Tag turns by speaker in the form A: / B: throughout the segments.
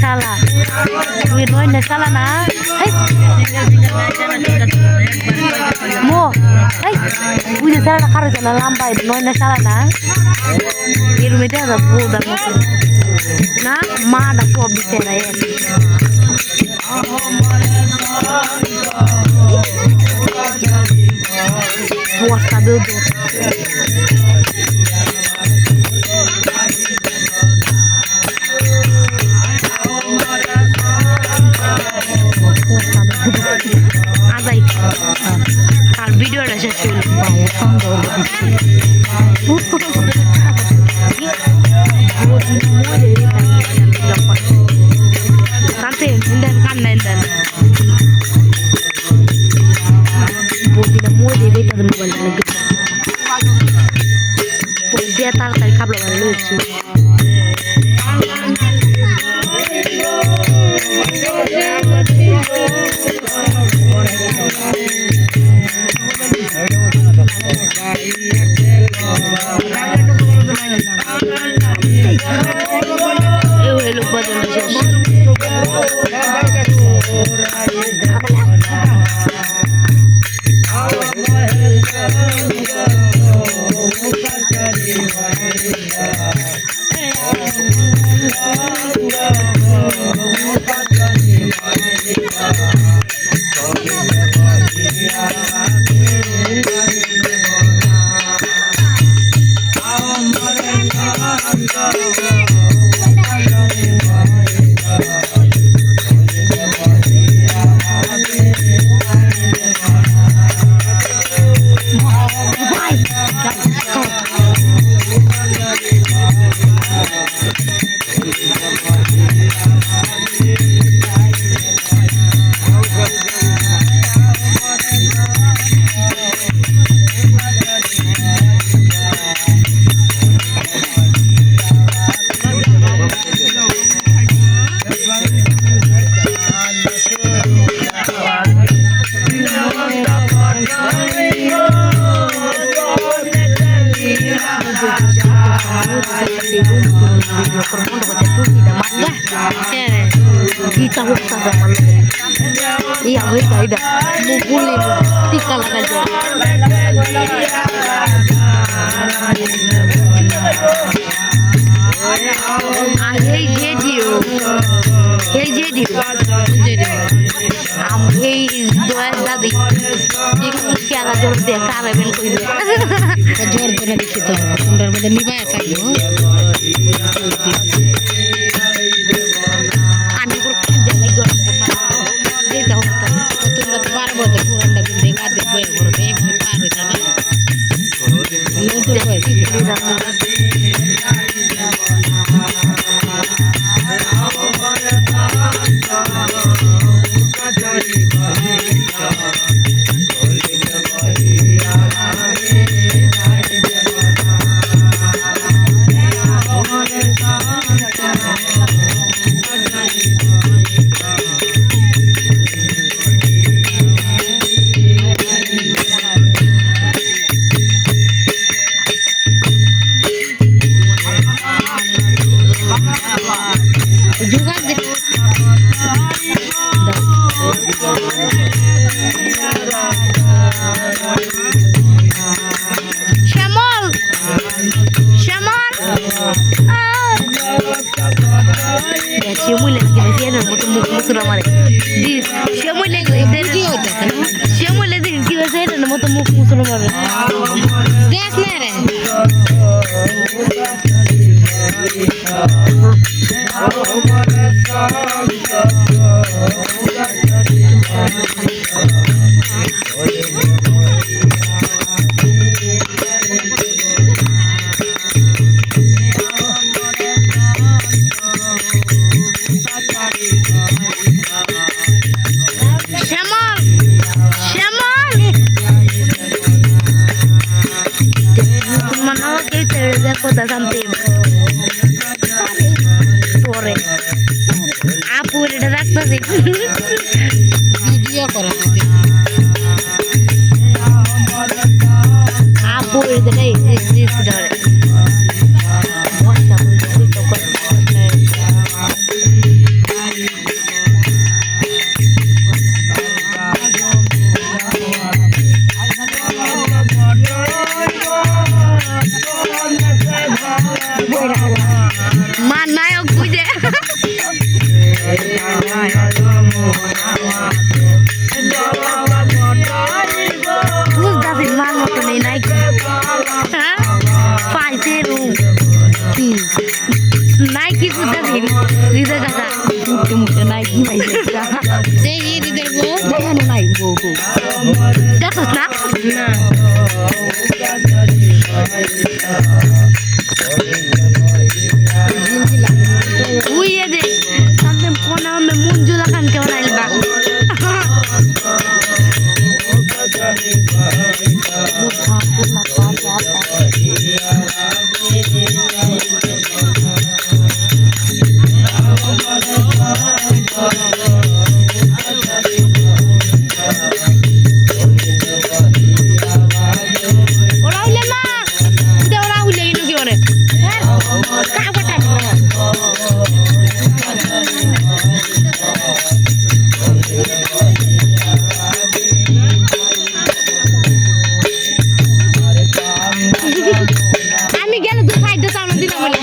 A: Salah, Wirno ini salah na, mo, udah salah karo jalan lampai, no ini salah na, Wirno itu ada budak macam, na, mana kau bisa ya? Puas kabel tu. আর ভিডিওটা শেষ তাড়াতাড়ি খাবলো লইছি kita usah dapat iya mereka ida mukuli tikal aja hey jadi hey dua tadi ini siapa jor deh karena ben koi jor deh di situ under badan di bawah kayu মুসুর আমারে শ্যামলে শ্যামলে কি হয়েছে এটা মতো মুখ মুসুর মারে দেখ না রে Cosa santim pore apu এটা রাখতাছি ভিডিও করা থাকে apu এটা এই ধরে মান নায়ক বুঝে বুঝতেছি মান মতো নেই নাইক হ্যাঁ পাইছে রুম নাইকি বুঝতেছি হৃদয় কাকা মুখে মুখে নাইকি পাইছে দেখি হৃদয় বউ দেখানো নাই বউ দেখো না না Uy, de también poname mucho la canción al bajo. আমি গেলে তো খাইতে চাউল দিলাম বলে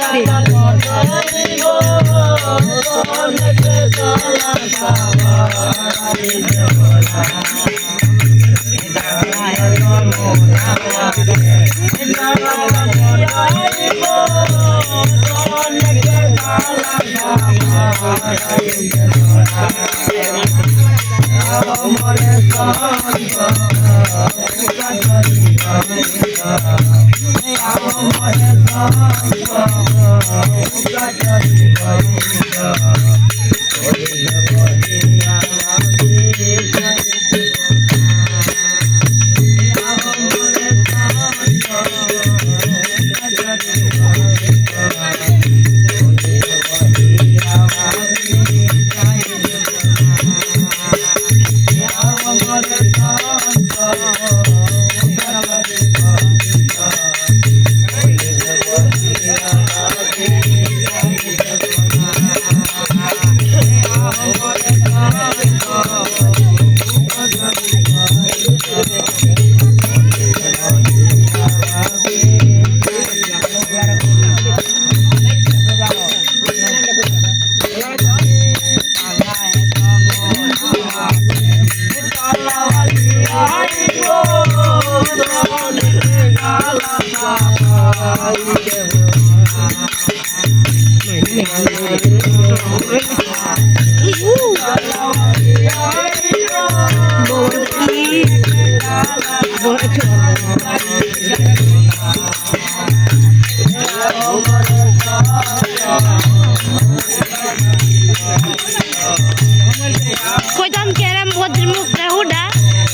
A: Koitam keram bodri mukta huda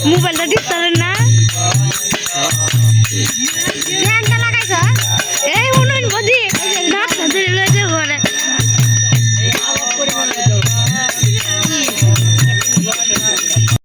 A: mobile da distar na